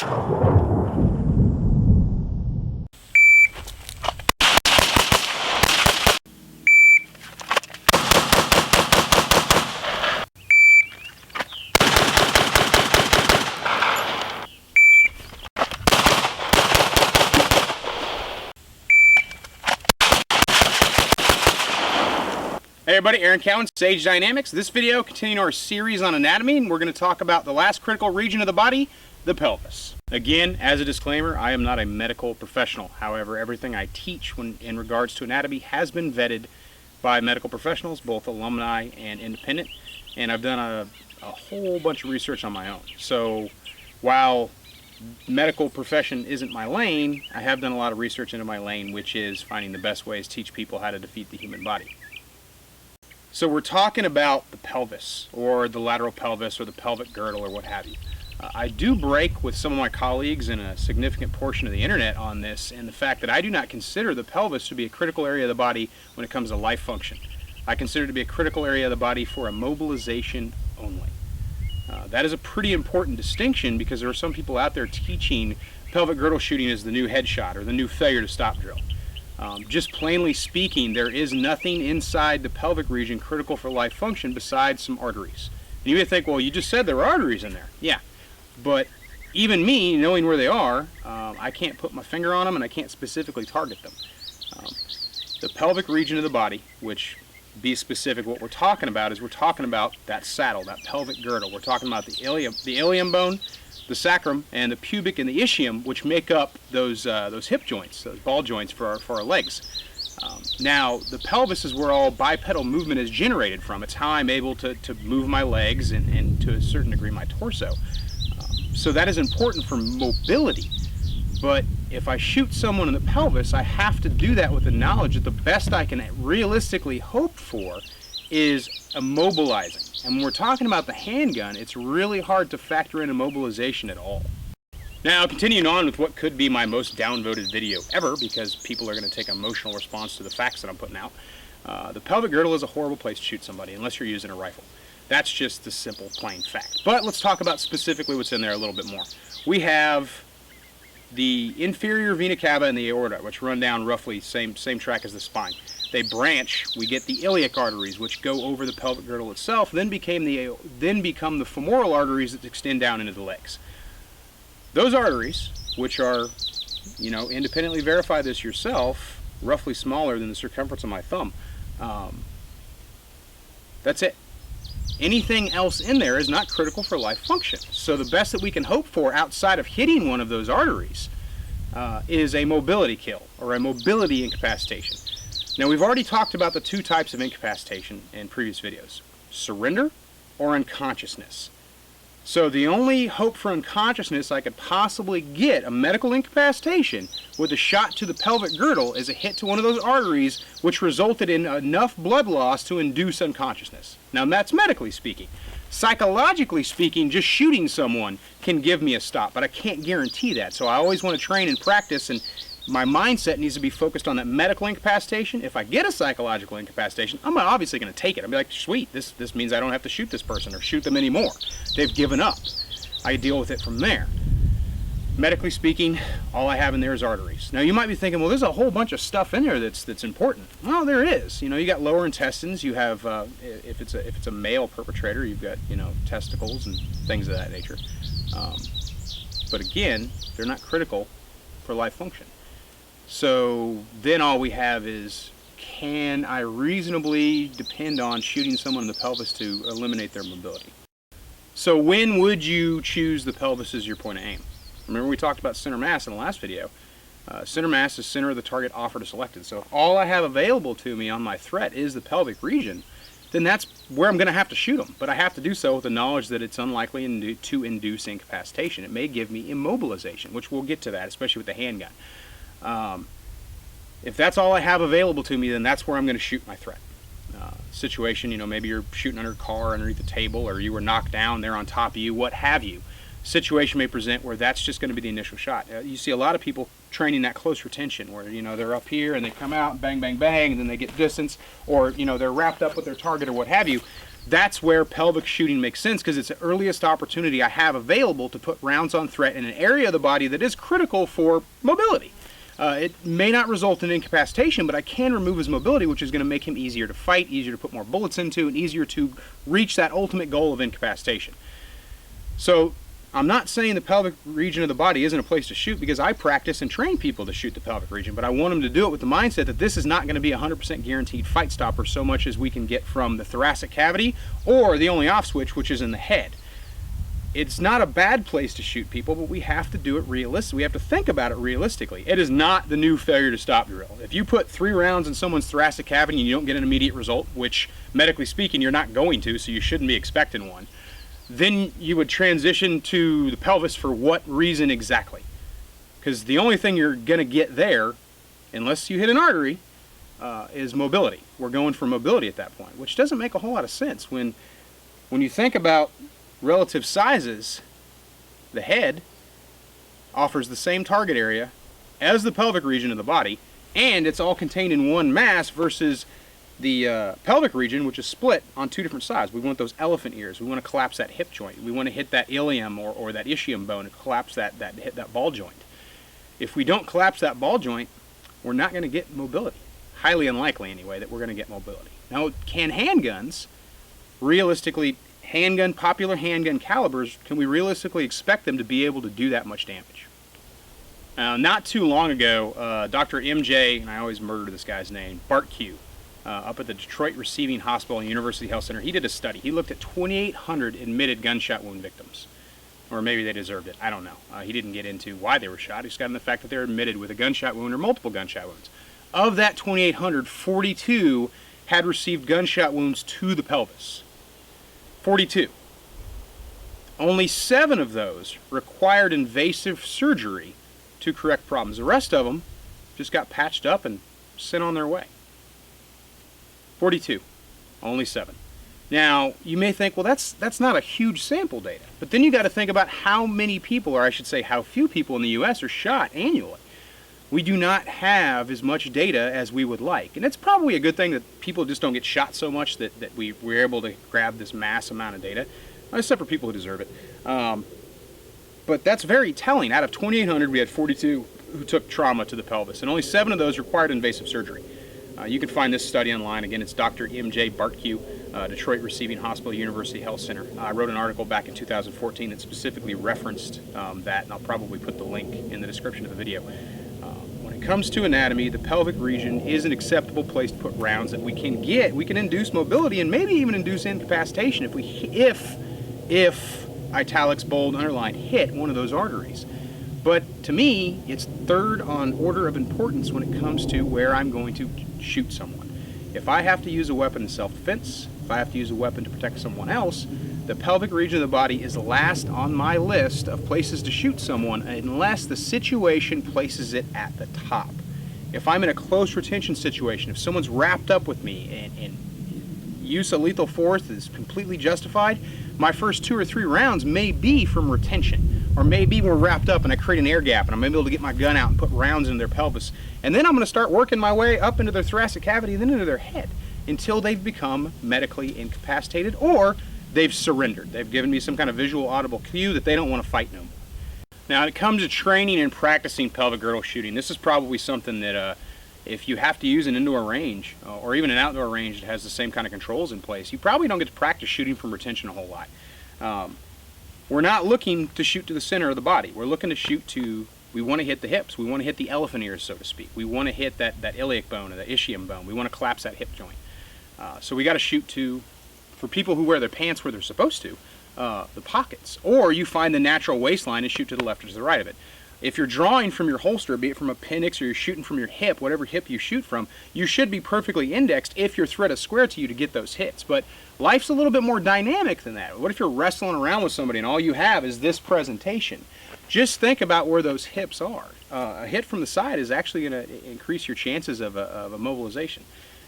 Hey everybody, Aaron Cowan, Sage Dynamics. This video continuing our series on anatomy, and we're going to talk about the last critical region of the body, the pelvis. Again, as a disclaimer, I am not a medical professional. However, everything I teach in regards to anatomy has been vetted by medical professionals, both alumni and independent, and I've done a whole bunch of research on my own. So while medical profession isn't my lane, I have done a lot of research into my lane, which is finding the best ways to teach people how to defeat the human body. So we're talking about the pelvis, or the lateral pelvis, or the pelvic girdle, or what have you. I do break with some of my colleagues and a significant portion of the internet on this, and the fact that I do not consider the pelvis to be a critical area of the body when it comes to life function. I consider it to be a critical area of the body for immobilization only. That is a pretty important distinction, because there are some people out there teaching pelvic girdle shooting as the new headshot or the new failure to stop drill. Just plainly speaking, there is nothing inside the pelvic region critical for life function besides some arteries. And you may think, well, you just said there were arteries in there. Yeah, but even me, knowing where they are, I can't put my finger on them, and I can't specifically target them. The pelvic region of the body, which, be specific, what we're talking about is we're talking about that saddle, that pelvic girdle. We're talking about the ilium bone, the sacrum, and the pubic and the ischium, which make up those hip joints, those ball joints for our legs. Now, the pelvis is where all bipedal movement is generated from. It's how I'm able to move my legs and to a certain degree my torso. So that is important for mobility. But if I shoot someone in the pelvis, I have to do that with the knowledge that the best I can realistically hope for is immobilizing. And when we're talking about the handgun, it's really hard to factor in immobilization at all. Now, continuing on with what could be my most downvoted video ever, because people are going to take an emotional response to the facts that I'm putting out. The pelvic girdle is a horrible place to shoot somebody unless you're using a rifle. That's just the simple, plain fact. But let's talk about specifically what's in there a little bit more. We have the inferior vena cava and the aorta, which run down roughly same track as the spine. They branch. We get the iliac arteries, which go over the pelvic girdle itself, then become the femoral arteries that extend down into the legs. Those arteries, which are, independently verify this yourself, roughly smaller than the circumference of my thumb. That's it. Anything else in there is not critical for life function. So the best that we can hope for outside of hitting one of those arteries is a mobility kill, or a mobility incapacitation. Now, we've already talked about the two types of incapacitation in previous videos: surrender or unconsciousness. So the only hope for unconsciousness I could possibly get, a medical incapacitation, with a shot to the pelvic girdle, is a hit to one of those arteries which resulted in enough blood loss to induce unconsciousness. Now, that's medically speaking. Psychologically speaking, just shooting someone can give me a stop, but I can't guarantee that. So I always want to train and practice, and my mindset needs to be focused on that medical incapacitation. If I get a psychological incapacitation, I'm obviously going to take it. I'll be like, sweet, this means I don't have to shoot this person or shoot them anymore. They've given up. I deal with it from there. Medically speaking, all I have in there is arteries. Now, you might be thinking, well, there's a whole bunch of stuff in there that's important. Well, there is. You got lower intestines. You have, if it's a male perpetrator, you've got, testicles and things of that nature. But again, they're not critical for life function. So then all we have is, can I reasonably depend on shooting someone in the pelvis to eliminate their mobility? So when would you choose the pelvis as your point of aim? Remember, we talked about center mass in the last video. Center mass is center of the target offered or selected. So if all I have available to me on my threat is the pelvic region, then that's where I'm going to have to shoot them. But I have to do so with the knowledge that it's unlikely to induce incapacitation. It may give me immobilization, which we'll get to that, especially with the handgun. If that's all I have available to me, then that's where I'm going to shoot my threat. Situation, maybe you're shooting under a car, underneath the table, or you were knocked down, they're on top of you, what have you. Situation may present where that's just going to be the initial shot. You see a lot of people training that close retention where, they're up here and they come out, bang, bang, bang, and then they get distance, or, they're wrapped up with their target or what have you. That's where pelvic shooting makes sense, because it's the earliest opportunity I have available to put rounds on threat in an area of the body that is critical for mobility. It may not result in incapacitation, but I can remove his mobility, which is going to make him easier to fight, easier to put more bullets into, and easier to reach that ultimate goal of incapacitation. So I'm not saying the pelvic region of the body isn't a place to shoot, because I practice and train people to shoot the pelvic region, but I want them to do it with the mindset that this is not going to be a 100% guaranteed fight stopper so much as we can get from the thoracic cavity or the only off switch, which is in the head. It's not a bad place to shoot people, but we have to do it realistically. We have to think about it realistically. It is not the new failure to stop drill. If you put 3 rounds in someone's thoracic cavity and you don't get an immediate result, which medically speaking you're not going to, so you shouldn't be expecting one, then you would transition to the pelvis for what reason exactly? Because the only thing you're going to get there, unless you hit an artery, is mobility. We're going for mobility at that point, which doesn't make a whole lot of sense. When you think about relative sizes, the head offers the same target area as the pelvic region of the body, and it's all contained in one mass versus the pelvic region, which is split on 2 different sides. We want those elephant ears. We want to collapse that hip joint. We want to hit that ilium or that ischium bone and collapse hit that ball joint. If we don't collapse that ball joint, we're not going to get mobility. Highly unlikely, anyway, that we're going to get mobility. Now, can handguns realistically, popular handgun calibers, can we realistically expect them to be able to do that much damage? Not too long ago, Dr. MJ, and I always murder this guy's name, Bart Q, up at the Detroit Receiving Hospital and University Health Center, he did a study. He looked at 2,800 admitted gunshot wound victims. Or maybe they deserved it. I don't know. He didn't get into why they were shot. He just got in the fact that they were admitted with a gunshot wound or multiple gunshot wounds. Of that 2,800, 42 had received gunshot wounds to the pelvis. 42. Only 7 of those required invasive surgery to correct problems. The rest of them just got patched up and sent on their way. 42. Only 7. Now, you may think, well, that's not a huge sample data. But then you got to think about how many people, or I should say how few people in the U.S. are shot annually. We do not have as much data as we would like. And it's probably a good thing that people just don't get shot so much that we're able to grab this mass amount of data, except for people who deserve it. But that's very telling. Out of 2,800, we had 42 who took trauma to the pelvis, and only 7 of those required invasive surgery. You can find this study online. Again, it's Dr. MJ Bartque, Detroit Receiving Hospital, University Health Center. I wrote an article back in 2014 that specifically referenced that, and I'll probably put the link in the description of the video. When it comes to anatomy, the pelvic region is an acceptable place to put rounds that we can get. We can induce mobility and maybe even induce incapacitation if italics, bold, underlined, hit one of those arteries. But to me, it's third on order of importance when it comes to where I'm going to shoot someone. If I have to use a weapon in self-defense, if I have to use a weapon to protect someone else, the pelvic region of the body is last on my list of places to shoot someone unless the situation places it at the top. If I'm in a close retention situation, if someone's wrapped up with me and use of lethal force is completely justified, my first 2 or 3 rounds may be from retention. Or maybe we're wrapped up and I create an air gap and I'm able to get my gun out and put rounds in their pelvis. And then I'm going to start working my way up into their thoracic cavity and then into their head until they've become medically incapacitated or they've surrendered. They've given me some kind of visual audible cue that they don't want to fight no more. Now, when it comes to training and practicing pelvic girdle shooting, this is probably something that if you have to use an indoor range or even an outdoor range that has the same kind of controls in place, you probably don't get to practice shooting from retention a whole lot. We're not looking to shoot to the center of the body. We're looking to shoot to, we want to hit the hips. We want to hit the elephant ears, so to speak. We want to hit that iliac bone or the ischium bone. We want to collapse that hip joint. So we got to shoot to, for people who wear their pants where they're supposed to, the pockets. Or you find the natural waistline and shoot to the left or to the right of it. If you're drawing from your holster, be it from appendix or you're shooting from your hip, whatever hip you shoot from, you should be perfectly indexed if your threat is square to you to get those hits. But life's a little bit more dynamic than that. What if you're wrestling around with somebody and all you have is this presentation? Just think about where those hips are. A hit from the side is actually going to increase your chances of a mobilization.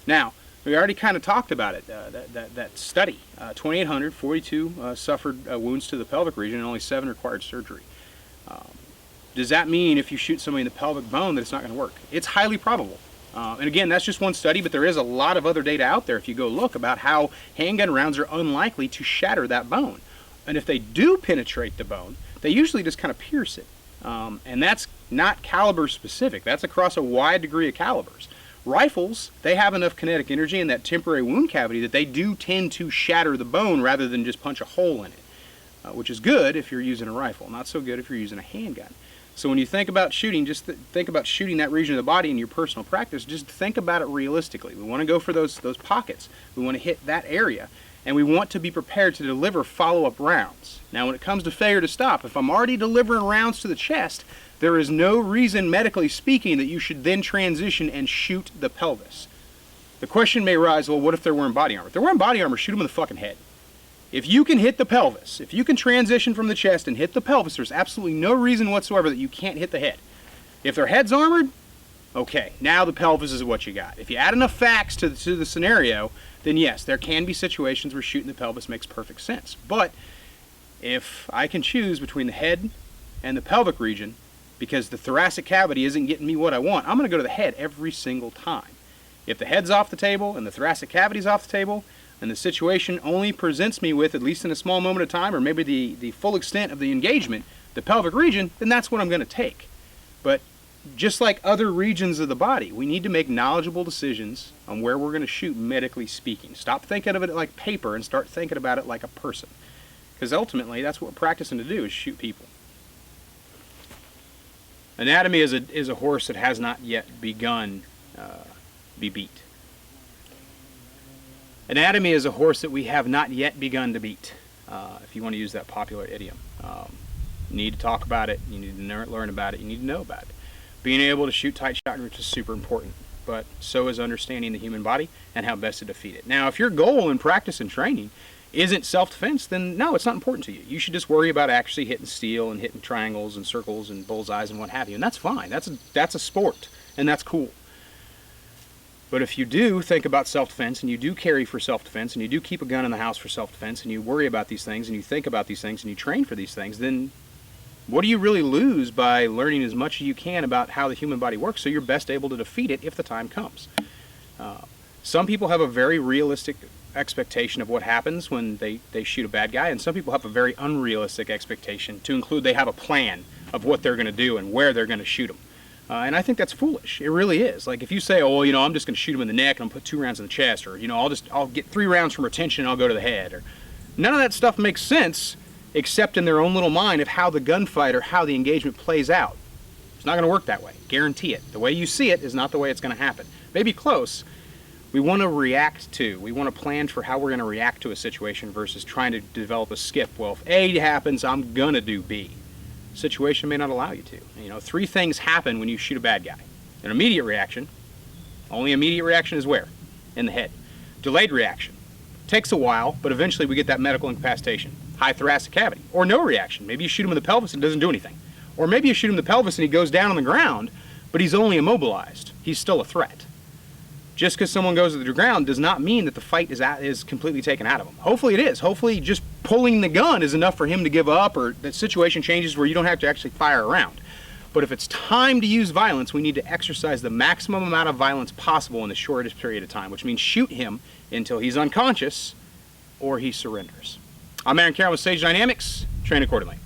Now, we already kind of talked about it, that study. 2,800, 42 suffered wounds to the pelvic region and only 7 required surgery. Does that mean if you shoot somebody in the pelvic bone that it's not going to work? It's highly probable. And again, that's just one study, but there is a lot of other data out there if you go look about how handgun rounds are unlikely to shatter that bone. And if they do penetrate the bone, they usually just kind of pierce it. And that's not caliber specific. That's across a wide degree of calibers. Rifles, they have enough kinetic energy in that temporary wound cavity that they do tend to shatter the bone rather than just punch a hole in it, which is good if you're using a rifle, not so good if you're using a handgun. So when you think about shooting, just think about shooting that region of the body in your personal practice. Just think about it realistically. We want to go for those pockets. We want to hit that area, and we want to be prepared to deliver follow-up rounds. Now, when it comes to failure to stop, if I'm already delivering rounds to the chest, there is no reason, medically speaking, that you should then transition and shoot the pelvis. The question may rise, well, what if they're wearing body armor? If they're wearing body armor, shoot them in the fucking head. If you can hit the pelvis, if you can transition from the chest and hit the pelvis, there's absolutely no reason whatsoever that you can't hit the head. If their head's armored, okay, now the pelvis is what you got. If you add enough facts to the scenario, then yes, there can be situations where shooting the pelvis makes perfect sense. But if I can choose between the head and the pelvic region, because the thoracic cavity isn't getting me what I want, I'm going to go to the head every single time. If the head's off the table and the thoracic cavity's off the table, and the situation only presents me with, at least in a small moment of time, or maybe the full extent of the engagement, the pelvic region, then that's what I'm going to take. But just like other regions of the body, we need to make knowledgeable decisions on where we're going to shoot, medically speaking. Stop thinking of it like paper and start thinking about it like a person. Because ultimately, that's what we're practicing to do, is shoot people. Anatomy is a horse that has not yet begun be beat. Anatomy is a horse that we have not yet begun to beat, if you want to use that popular idiom. You need to talk about it, you need to learn about it, you need to know about it. Being able to shoot tight shot groups is super important, but so is understanding the human body and how best to defeat it. Now, if your goal in practice and training isn't self-defense, then no, it's not important to you. You should just worry about actually hitting steel and hitting triangles and circles and bullseyes and what have you, and that's fine. That's a sport, and that's cool. But if you do think about self-defense, and you do carry for self-defense, and you do keep a gun in the house for self-defense, and you worry about these things, and you think about these things, and you train for these things, then what do you really lose by learning as much as you can about how the human body works so you're best able to defeat it if the time comes? Some people have a very realistic expectation of what happens when they shoot a bad guy, and some people have a very unrealistic expectation to include they have a plan of what they're going to do and where they're going to shoot them. And I think that's foolish. It really is. Like if you say, oh, well, I'm just going to shoot him in the neck and I'll put 2 rounds in the chest, or, I'll get 3 rounds from retention and I'll go to the head, or none of that stuff makes sense except in their own little mind of how the gunfight or how the engagement plays out. It's not going to work that way. Guarantee it. The way you see it is not the way it's going to happen. Maybe close. We want to we want to plan for how we're going to react to a situation versus trying to develop a skip. Well, if A happens, I'm going to do B. Situation may not allow you to. 3 things happen when you shoot a bad guy. An immediate reaction. Only immediate reaction is where? In the head. Delayed reaction. Takes a while, but eventually we get that medical incapacitation. High thoracic cavity. Or no reaction. Maybe you shoot him in the pelvis and it doesn't do anything. Or maybe you shoot him in the pelvis and he goes down on the ground, but he's only immobilized. He's still a threat. Just because someone goes to the ground does not mean that the fight is completely taken out of him. Hopefully it is. Hopefully just pulling the gun is enough for him to give up, or that situation changes where you don't have to actually fire a round. But if it's time to use violence, we need to exercise the maximum amount of violence possible in the shortest period of time, which means shoot him until he's unconscious or he surrenders. I'm Aaron Carroll with Sage Dynamics. Train accordingly.